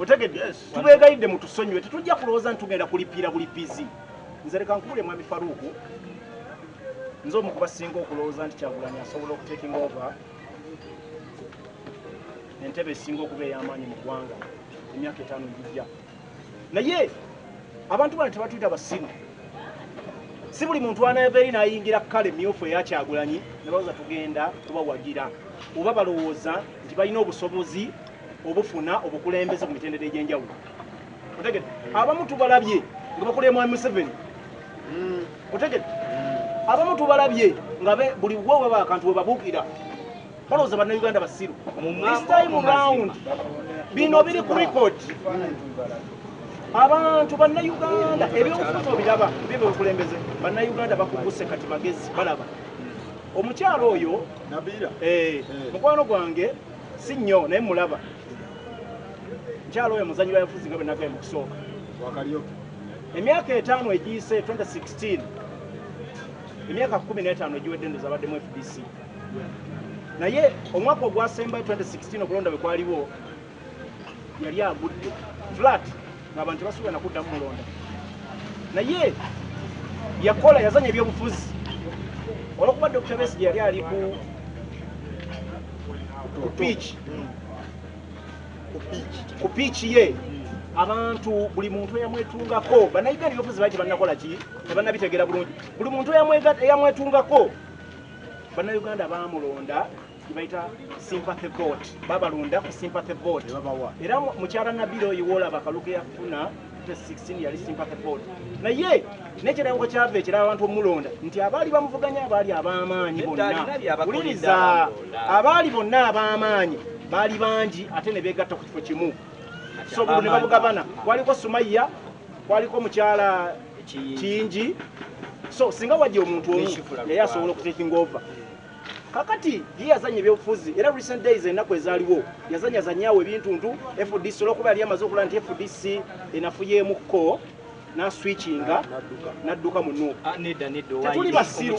Otegedde tubeegayidde mutusonyiwe tetujja kulowooza nti tugenda kulipiira bulipizi. Nze leka nkubule mwami Faruku nze omu kubasinga okulowooza nti Kyagulanyi asobola okutekinga over entebe esinga okuba ey'amaanyi mu ggwanga emyaka 5 egijja. Naye abantu bano tebatuyita basiru. Si buli muntu anabeeri n'ayingira kkala emmyufu eya Kyagulanyi ne balowooza tugenda kubawagira oba balowooza nti balina obusobozi obufuna obukulembeze ku mitendera egy'enjawulo. Otegedde abamu tubalabye nga bakulira mwami Museveni. Otegedde abamu tubalabye nga buli bwo baba akantu we babuukira balowooza bannayuganda basiru. This time round bino biri ku record. Abantu bannayuganda ebyobufuzi obiraba by'obukulembeze bannayuganda bakuguse kati magezi balaba. Omukyalo oyo Nabira mukwano gwange si nnyo naye mulaba. Mukyalo oyo muzanyi byafuzi nga bwe nagaye mu kusooka wakalyoke emyaka 5 egiyise 2016 emyaka 15 egiwedde ndoza abaddemu FDC. Naye omwaka ogwasembayo 2016 okulonda bwe kwaliwo yali agudde flat ng'abantu basuubira nakuddamu mulonda. Naye yakola yazanya ebyobufuzi olwokuba Dr. Besigye yali ali ku piiki ye abantu buli muntu eyamwetungako bannayuganda ebyobufuzi baaki bannakola ki tebannabitegera bulungi. Buli muntu eyamwetungako bannayuganda baamulonda bayita sympathy vote babalonda ku sympathy vote era mukyala Nabira oyo wolaba akaluge yafuna 2016 yali sympathy vote. Naye n'ekirayiro kyava ekiraba abantu omulonda nti abaali bamuvuganya abaali ab'amaanyi bonna wuliriza abaali bonna ab'amaanyi baali bangi ate ne beegatta ku kifo kimu. So buli ne babugabana kwaliko Sumaiya kwaliko mukyala Kingi. So singa wajja omuntu omu yali asobola okutaking over kakati ye yazanya ebyobufuzi era recent days ennaku ezaaliwo yazanyazanyaawo ebintuntu FDC olwokuba yali amaze okulaba nti FDC enafuyeemukko naswitchinga nadduka mu Nuupu. Tetuli basiru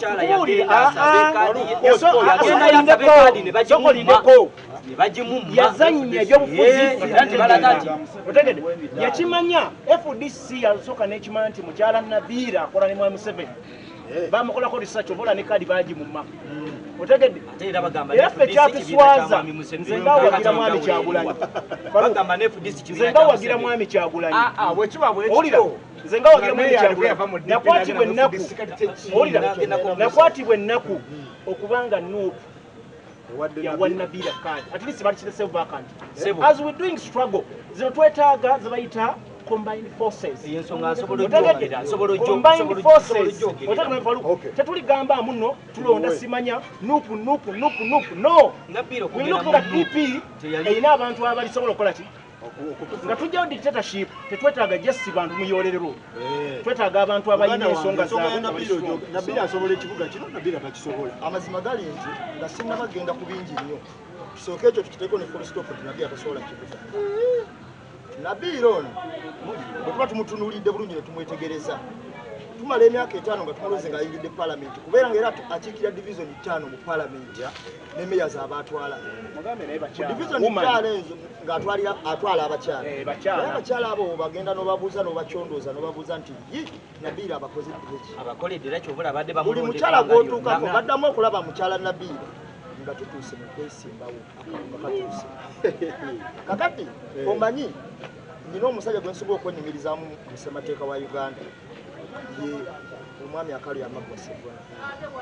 yazanya ebyobufuzi otegedde yakimanya FDC yasooka n'ekimanya nti mukyala Nabiira akola ne Mwami Museveni bamukolako research obola ne kadi bagimumma otegedde era ffe kyatuswaza nze nga wagira Mwami Kyagulanyi nze nga wagira Mwami Kyagulanyi nze nga wagira Mwami Kyagulanyi nakwatibwa ennaku owulira nakwatibwa ennaku okubanga Nuupu yawa Nabiira kadi at least balikiteseevu vacant as we doing struggle zino twetaaga ze bayita combined forces. Combined forces. Tetuligamba muno tulonda simanya Nuupu. No. We look at PP erina abantu abalisobola okukola ki? Nga tujjawo dictatorship tetwetaaga just bantu muyolerero. Twetaaga abantu abayina ensonga zaabwe. Nabiira asobola ekibuga kino, Nabiira takisobola. Amazima gali nti nga sinna bagenda ku bingi nnyo. Kisooka ekyo tukiteeko ne full stop Nabiira tasobola kibuga. Nabiira ono bwe tuba tumutunuulidde bulungi ne tumwetegereza tumala emyaka 5 nga tumuloze ng'ayingidde palamenti kubeera ng'era akiikira division 5 mu palamenti ne meya z'abaatwala division 5 ezo ng'atwala abakyala abakyala abo bagenda n'obabuuza n'obacyondooza n'obabuuza nti Nabiira abakoledde ki buli mukyala gw'otuukako baddamu okulaba mukyala Nabiira nga tutuuse mu kwesimbawo katuuse kakati omanyi nina omusajja gwe nsobola okwenyumirizaamu mu ssemateeka wa Uganda ye omwami Akalya Amaggwa Sseggona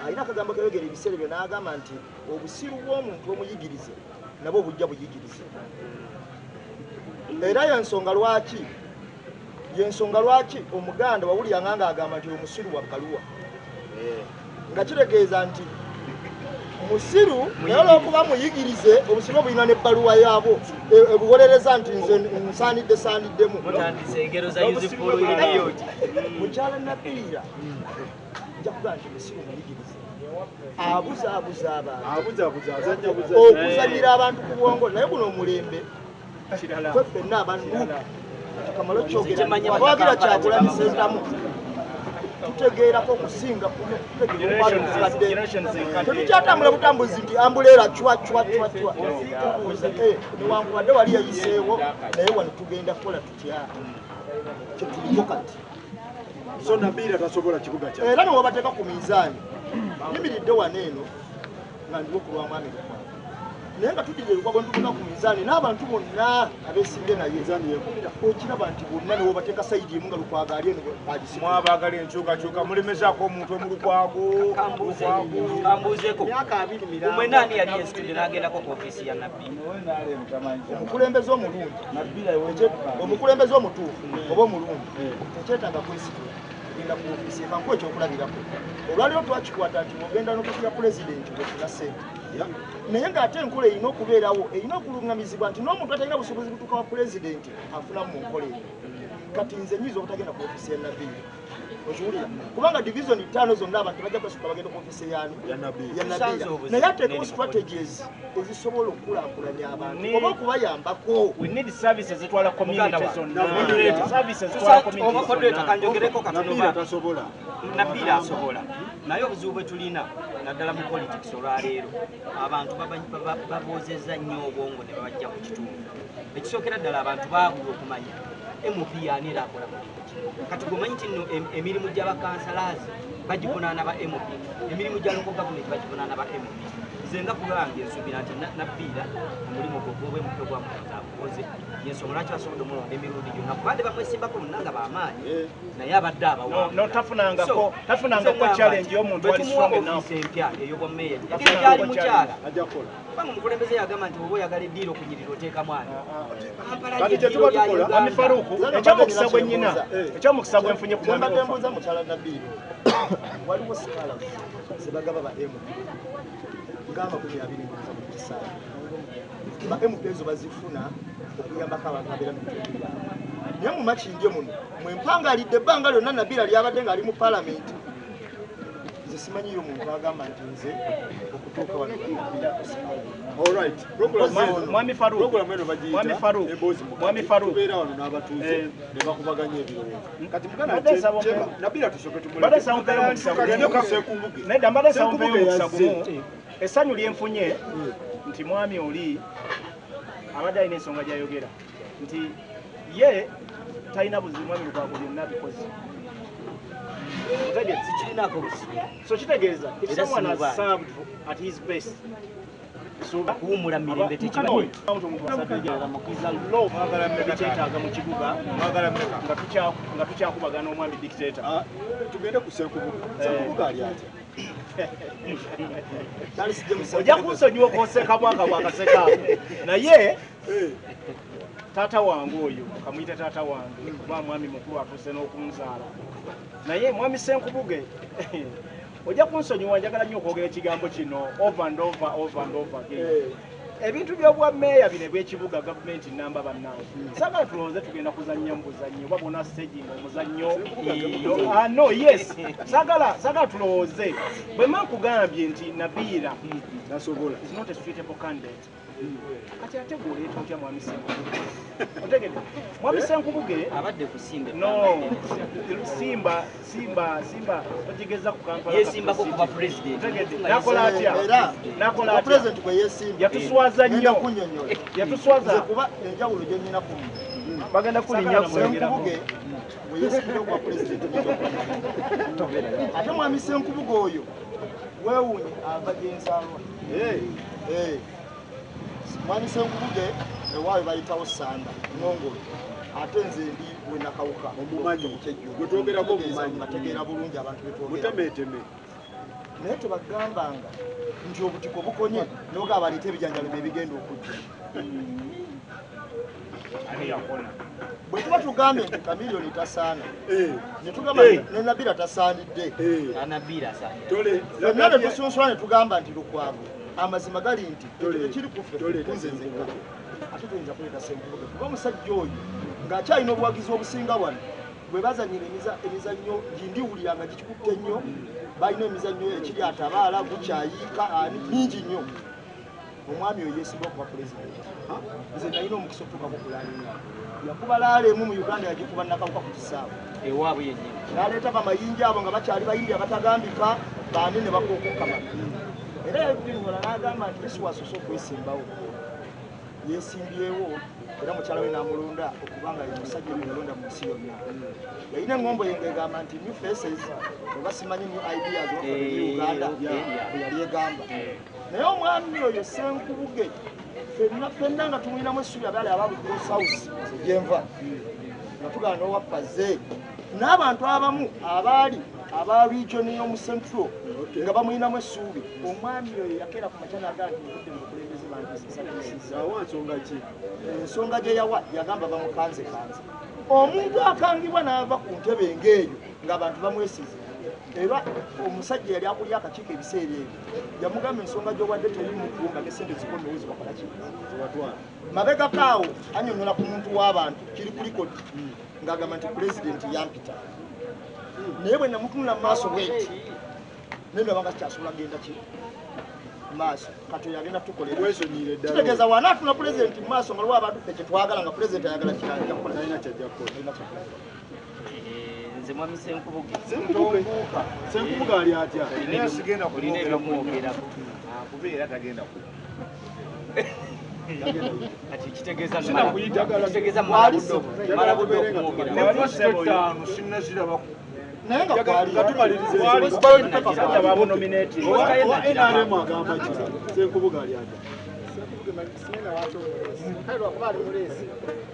alina akagambo kayogera ebiseera byo n'agamba nti obusiru bw'omuntu omuyigirize nabwo bujja buyigirize era yensonga lwaki Omuganda wawuliranga ng'agamba nti omusiru wa Kaluwa nga kitegeeza nti musiru naye olwokuba muyigirize obusiru obulina n'ebbaluwa yaabo ebuwolereza nti nze nsaaniddemu mukyala Nabiira nja kugaa nti musiru muyigirize abuzaabuza abantu okuzanyira abantu ku bwongo naye buno omulembe ffe ffenna abanduuku kamalo kyogera Kyagulanyi Ssentamu tutegeerako okusinga tetukyatambula butambuzi nti ambuleera cwa newankubadde wali yayiseewo naye wano tugenda kukola tutya kyetuliko kati so Nabiira tasobola kibuga kya era newabateeka ku miizaani yimiridde wano eno nga ndiwo ku lwa mwami Lukwago naye nga tudidde Lukwago ntubuka ku miizaani n'abantu bonna abeesimbe naye okiraba nti bonna newobateeka sayidi emu nga Lukwago ali eno mwabaagala enkyukakyuka mulemezaako omuntu omu Lukwago kambuuzeeko mwena ani yali yesitudde n'agendako ku ofiisi ya Nabiira omukulembeze omulungi omukulembeze omutuufu oba omulungi tekyetaaga kwesigula ogenda ku ofiisi ekankuwa ekyokulabirako olwaliro twakikwata nti ogenda n'okufuya pulezidenti bwetuna ssente naye ng'ate enkola erina okubeerawo erina okulungamizibwa nti n'omuntu atalina busobozi butuuka wa pulezidenti afunamu mu nkola eyo kati nze nyiza obutagenda ku ofiisi ya Nabiira okiwulira kubanga division 5 zonna abantu bajja kwesukka bagenda ku ofiisi ya Nabiira naye ateekawo strategies ezisobola okukulaakulanya abantu oba okubayambako Nabiira asobola naye obuzibu bwe tulina naddala mu politics olwaleero abantu baboozezza nnyo obwongo ne babajja mu kitundu ekisookera ddala abantu baabula okumanya MP yaani era akola kati gomanyi nti nno emirimu gy'abakansalazi bagivunaana ba MP emirimu gya local government bagivunaana ba MP nzenga kulwange nsuubira nti Nabiira omulimu gw'obwemutwe gwamukoze agukoze yensonga lwaki asobodde omulonda emirundi gyonna kubadde bamwesimbako munanga b'amaanyi naye abadde tafunangako challenge y'omuntu ali strong enough empya ey'obwammeeya egenda gyali mukyala kubanga omukulembeze yagamba nti oba oyagala eddiiro okunyirira oteeka mwana kati kyetuba tukola Ami Faruku ekyomukisa gwe nnyina ekyomukisa gwe nfunye ku Mwami mbatembuuza mukyala Nabiira waliwo sikaala zebagaba ba MP ng'amakumi 20 mu kisaawe ba MP ezo bazifuna okuyambako abantu abeera mu bitundu byabwe naye mu Makindye muno mwempangalidde ebbanga lyonna Nabiira lyabadde ng'ali mu palamenti nze simanyiyo omuntu agamba nti nze okutuuka wano alright Mwami Farouk program eno bagiyita Mwami Farouk emboozi Mwami Farouk tubeera wano n'abatuuze ne bakubaganya ebirowoozo kati nabira tusooke Mbadde sawumpeyo omukisa tumulesekumbuge nedda mbadde sawumpeyo omukisa gumu essanyu lyenfunye nti mwami oli abadde alina ensonga gy'ayogera nti ye talina buzibu mwami Lukwago byonna bikoze sikirinako buzibu so kitegeeza if Era someone has simubaye. served at his best kuwumula mirembe tekimanyi kyetaaga mu kibuga nga tukyakubagana omwami dictator tugende ku senkubuga ali atya ojja kunsonyiwa okoseka bwaka bwakaseka naye taata wange oyo kamuyite taata wange kuba mwami mukulu atuuse n'okunzaala naye mwami Senkubuge ojja kunsonyiwa njagala nnyo okwogera ekigambo kino over and over again ebintu by'obwa meeya bino ebyekibuga gavumenti namba bannange saagala tulowooze tugenda kuzannya mu buzannyo oba bona staging omuzannyo no yes saagala tulowooze bwe mma nkugambye nti Nabiira nasobola is not a suitable candidate kati ate gwoleeta otya mwami Senkubuge otegedde mwami Senkubuge abadde kusimba no simba ogigeza ku Kampala yesimbako kuba president nakola atya nakola atya president kwe yesimba yatuswaza nnyo kunnyonnyola yatuswaza kuba enjawulo gye nnina ku bagenda kulinnya Senkubuge we yesimba okuba president ate mwami Senkubuge oyo weewuunye ava gyensaalwa mwami Senkubuge ewaawe bayitawo Sanda Ngongolo ate nze ndi we nakawuka omumanyi gwe twogerako omumanyi bategeera bulungi abantu betwogera mutemeeteme naye tebagambanga nti obutiko bukonye noga abaleeta ebijanjalo byebigenda okujja bwe tuba tugambye nti Kamiliyoni tasaana ne tugamba ne Nabiira tasaanidde fenna ne tusunsula ne tugamba nti Lukwago amazima gali nti ekiri kuffe kunzenzeka ate tuyinza kuleeta Senkubuge kuba omusajja oyo ng'akyalina obuwagizi obusinga wano bwe bazanyira emizannyo gindiwulira nga gikikutte nnyo balina emizannyo ekiri atabaala gukyayiika ani mingi nnyo omwami oyo yeesimba okuba pulezidenti nze nalina omukisa okutuukako ku laalinga yakuba laala emu mu Uganda yagikuba nakawuka ku kisaawe ewaabwe yennyini n'aleeta bamayinja abo nga bakyali bayimbi abatagambika baani ne bakookokkama era yabinyola n'agamba nti esi okwesimbawo yeesimbyewo era mukyala we n'amulonda okubanga ye musajja ebyo yalonda mu nsi yonna yalina eŋŋombo ye ng'egamba nti new faces oba simanyi new ideas mu Uganda bwe yali egamba naye omwami oyo Senkubuge ffenna nga tumulinamu essubi abaali ababudde south gyenva nga tugala n'owappaze n'abantu abamu abaali aba region y'omu central nga bamulinamu essuubi omwami oyo yakeera ku makya n'agamba nti muvudde mu bukulembeze ensonga gye yawa yagamba bamukanze omuntu akangibwa n'ava ku ntebe ng'eyo ng'abantu bamwesize era omusajja yali akulya akakiiko ebiseera ebyo yamugamba ensonga gy'obwadde teri mukuumba ng'esente zikomyewo zibakola ki mabegakaawo annyonnyola ku muntu w'abantu kiri ku likodi ng'agamba nti pulezidenti yampita naye bwe namutunula mu maaso bweti nendaba nga kyasobola genda ki maaso katoyo agenda tukolera kitegeeza wanaatuna pulezidenti mu maaso nga lwa abantu ffe kyetwagala nga pulezidenti ayagala kiralina nze mwami Senkubuge Senkubuge ali atya sigenda olina ebyomwogerako kubeera tagenda ku kati kitegeeza malabudde okumwogera sinnazirabaku naye nga NRM agamba ki Senkubuge ali atya lwakuba ali muleezi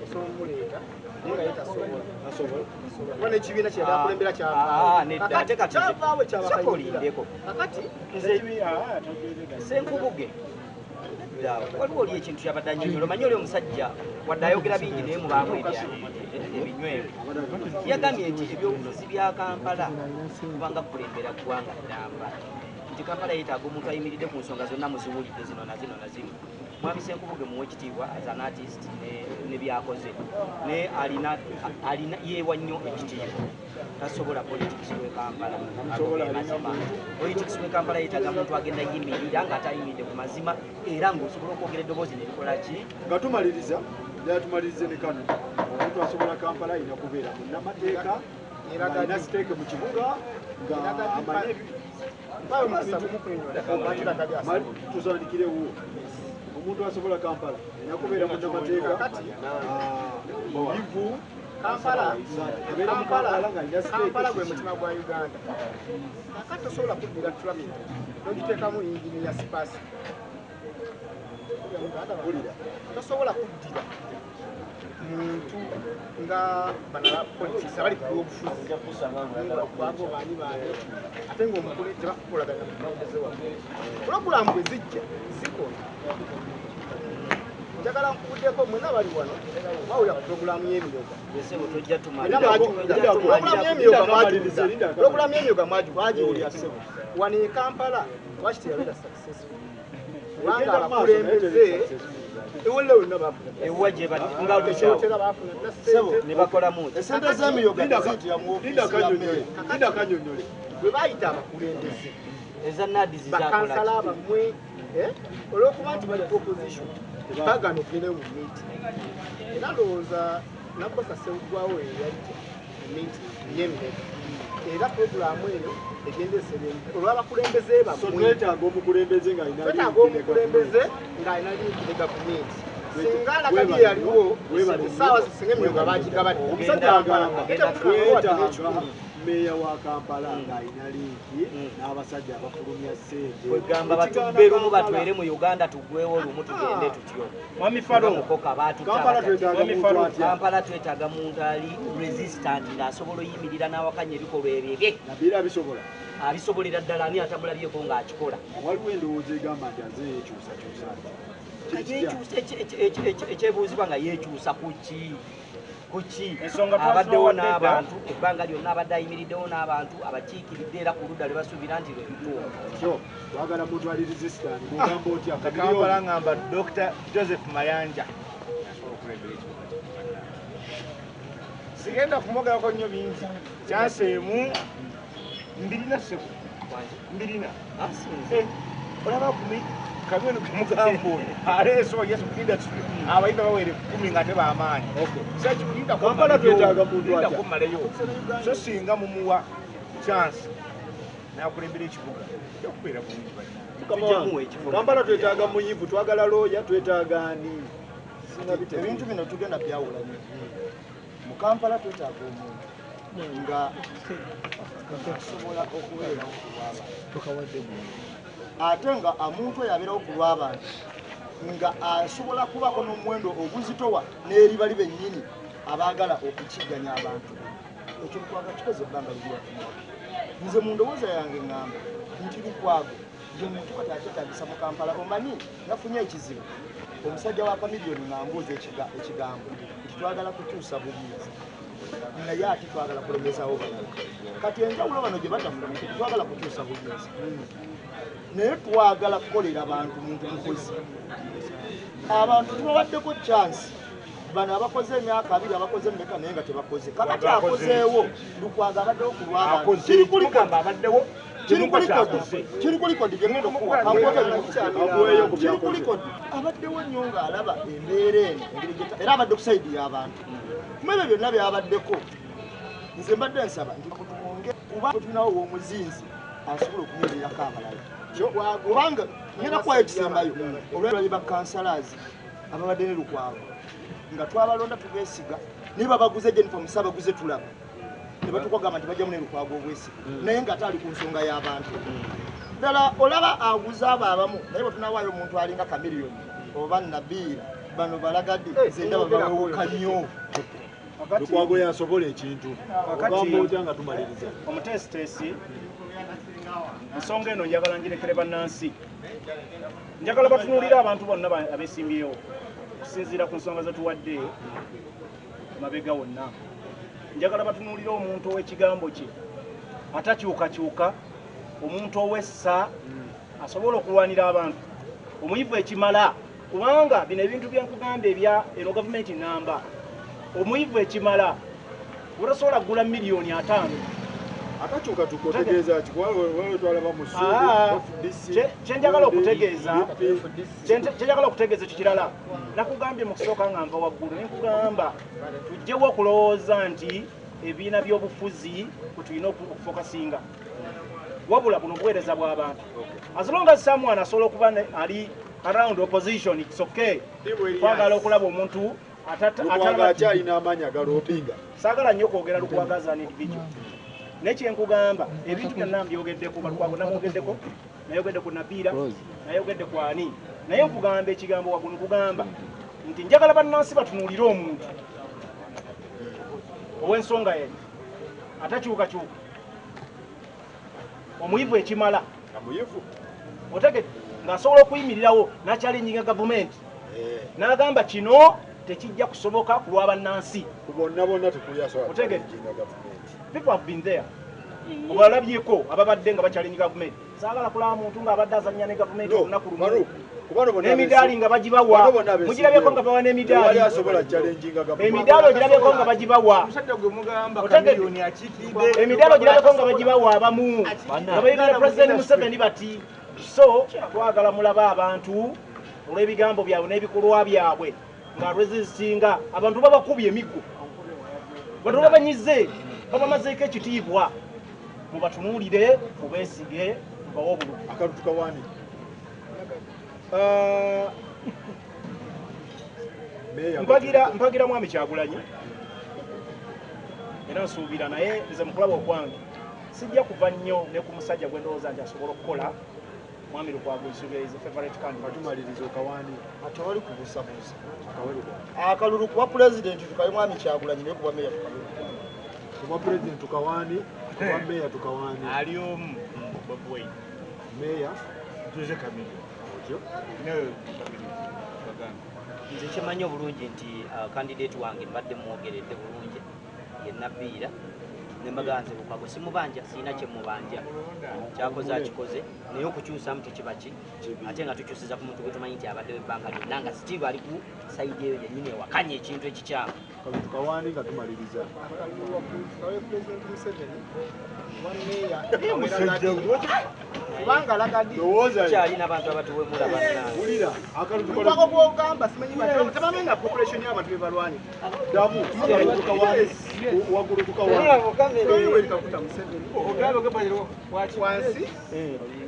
osobola omuleeta naye nga yetasobola kuba n'ekibiina kye yakulembera kyavaawe kyabakolindeko kakati Senkubuge waliwo oli ekintu kyabadde annyonnyola omanyi oli omusajja wadde ayogera bingi naye mubaamu ebinywevu yagambye nti ebyobufuzi bya Kampala kubanga kulembera ggwanga ddamba nti Kampala yeetaaga omuntu ayimiridde ku nsonga zonna muziwulidde zino na zino mwami Senkubuge muwekitiibwa as an artist ne byakoze ne alina yeewa nnyo ekitiibwa tasobola politics we Kampala mazima politics we Kampala yeetaga muntu agenda yimirira ng'atayimiridde ku mazima era ng'osobola okwogera eddoboozi ne likola ki nga tumaliriza tumalirize ne kano omuntu asobola Kampala alina kubeera munnamateeka alina siteeke mu kibuga ng'amanye tusandikirewo omuntu asobola Kampala alina kubeera munnamateeka muyivu Kampala gwe mutima gwa Uganda. Kakati tosobola kuddira Tramit n'ogiteekamu yingini ya sipaasi. Tosobola kuddira muntu nga bana politics abali ku obufuzi okwago bani baani ate ng'omukulu tebakukolaganya mukulembeze wabwe. Pulogulaamu bwe zijja zikola. Njagala nkubuddeko mwena bali wano bawulira ku pulogulaamu y'emiyoga. Pulogulaamu y'emiyoga mwagiwulira ssebo. Wano e Kampala lwaki teyabeera successful? Kubanga abakulembeze ewolera wonna bafuna. Ewuwa gye ne bakolamu esente z'emiyoga ziyitira mu Linda Kanyonyole bwe baayita abakulembeze eza nadi bakansala bamwe olw'okuba nti bali opposition bagana okugenda mu meeti era ndowooza nakosa sewugwawo eyajja meeti y'emiyoga era pulogulaamu eyo egendesere olw'abakulembeze twetaaga omukulembeze ng'alina linkire gavumenti singa alagadi yaliwo essaawa zisinga emiyoga bagigabadde omusajja agamba twetaaga meeya wa Kampala ng'alina linki n'abasajja abafulumya ssente kwegamba batubbe lumu batwere mu Uganda tuggwewo lumu tugende tutyo Mwami Faro Kampala twetaaga muntu ali resistant ng'asobola oyimirira n'awakanya ebikolwa ebyo nabiira bisobola abisobolera ddala ani atamulabyeko ng'akikola waliwo endowooza egamba nti aze yeekyusa ekyebuuzibwa nga yeekyusa kuki abaddewo n'abantu ebbanga lyonna abadde ayimiriddewo n'abantu abakiikiridde era ku ludda lwe basuubira nti lwe lutuufu twagala muntu ali resistant mugamba otya Kampala ngamba Dr. Joseph Mayanja sigenda kumwogerako nnyo bingi kyanseemu mbirina sseku mbirina olaba kumi kabino kumugamba oyo aleeso yesu industry abayimba bawere 10 nga tebamaanyi Kampala twetaaga muntu kumaleyo so singa mumuwa chance nakulembera ekibuga okubeera bulungi Kampala twetaaga muyivu twagala looya twetaaga ani ebintu bino tugenda byawula nnyo mu Kampala twetaaga omuntu nga asobola okubeerawo ate nga omuntu oyo abeerawo ku lw'abantu nga asobola kubako n'omuwendo oguzitowa n'eribali bennyini abaagala okukigganya abantu ekyo Lukwago kikoze ebbanga liryafuna nze mu ndowooza yange ŋŋamba nti Lukwago ye muntu kati akyetaagisa mu Kampala omanyi nafunye ekizibu omusajja wa Kamiliyoni ng'ambuuza ekigambo nti twagala kukyusa bubiizi naye ate twagala kulemezaawo balala kati enjawulo bano gye batafuna twagala kukyusa bubiizi naye twagala kukolera abantu muntu mukozi abantu tubawaddeko chance bano abakoze emyaka 2 abakoze mmeka naye nga tebakoze kakati akozeewo Lukwago abaddewo ku lw'abantu kiri kulikodi gyengenda okuwa kiri kulikodi abaddewo nnyo ng'alaba embeera eno era abadde ku saidi y'abantu mu ebyo byonna byabaddeko nze mbadde nsaba nti kutumonge kuba tulinawo w'omuzinzi asobola okunywerirako abalala kubanga ngenda kuwayo ekisembayo olwebali bakansalazi ababadde ne Lukwago nga twabalonda tubeesiga niba baguze Jennifer Musa baguze tulaba ne batukagamba nti bajjamu ne Lukwago obwesiga naye nga ataali ku nsonga y'abantu ddala olaba aguze abo abamu naye bwe tunawaayo omuntu alinga Kamiliyoni oba Nabiira bano balagadi zenda babawuka nnyo Lukwago yasobola ekintu ogamba otya nga tumaliriza omutesitesi ensonga eno njagala ngirekere bannansi njagala batunuulire abantu bonna abesimbyewo okusinziira ku nsonga zetuwadde amabega wonna njagala batunuulire omuntu ow'ekigambo kye atakyukakyuka omuntu ow'essa asobola okulwanira abantu omuyivu ekimala kubanga bino ebintu byenkugamba ebya eno gavumenti namba omuyivu ekimala urasobola kugula miliyoni 5 akakyuka tukotegeeza kiwewe twalaba mu ssuubi kyenjagala okutegeeza kikirala nakugambye mu kusooka nga nva waggulu nenkugamba tujjewo okulowooza nti ebibiina by'obufuzi tulina okufokasinga wabula buno obuweereza bw'abantu as long as someone asobola okuba ali around opposition it's okay twagala okulaba omuntu akyalina amaanyi agalobinga saagala nnyo okwogera lukwagaza n'individual nekyenkugamba ebintu byonna mbyogeddeko balukwago namwogeddeko nayogedde ku Nabiira nayogedde ku ani naye nkugamba ekigambo waggulu nkugamba nti njagala bannansi batunuulire omuntu ow'ensonga ye atakyukakyuka omuyivu ekimala otegedde ng'asobola okuyimirirawo n'akyalinnyinga gavumenti n'agamba kino tekijja kusoboka ku lw'abannansi bonna tekuyasobola otegedde people have been there obalabyeko ababadde nga bakyalinnyinga gavumenti saagala kulaba muntu ng'abadde azannya ne gavumenti olunaku lumu n'emidaali nga bagibawa mugirabyeko nga bawa n'emidaali emidaali ogirabyeko nga bagibawa emidaali ogirabyeko nga bagibawa abamu nga bayigala President Museveni bati so twagala mulaba abantu olw'ebigambo byabwe n'ebikolwa byabwe nga resistinga abantu babakubye emiggo bantu babanyize babamazeeko ekitiibwa mubatunuulire mubeesige mubawe obululu akalutukawaani mpagira mwami Kyagulanyi era nsuubira naye nze mukulaba okwange sijja kuva nnyo ne ku musajja gwe ndowooza nti asobola okukola mwami Lukwago nsuubira is a favorite candidate katumaliriza okawaani atewali kubuusabuusa akalulu kuba pulezidenti tukabe mwami Kyagulanyi naye kuba meeya kuba pulezidenti tukawaani kuba meeya tukawaani ali omu Bobi Wine meeya tuze kamili otyo nze kimanyi obulungi nti kandidate wange mbadde mwogeredde bulungi ye Nabiira nembaga nze Lukwago simubanja sirina kyemubanja kyakoze akikoze naye okukyusamu tekibaki ate nga tukyusiza ku muntu gwe tumanyi nti abadde w'ebbanga lyonna nga Steve ali ku sayidi eyo yennyini ewakanya ekintu ekikyamu kalutukawaani nga tumaliriza kubanga lagadi kyalina abantu abatuwemula bannange wulira Lukwago gw'ogamba simanyi tebamanyi nga population y'abantu be balwanira damu waggulu tukawaani kakuta Museveni wansi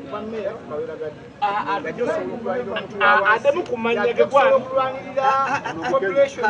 kuba meeya tukawe lagadi ademu kumanya ge gwa okulwanirira population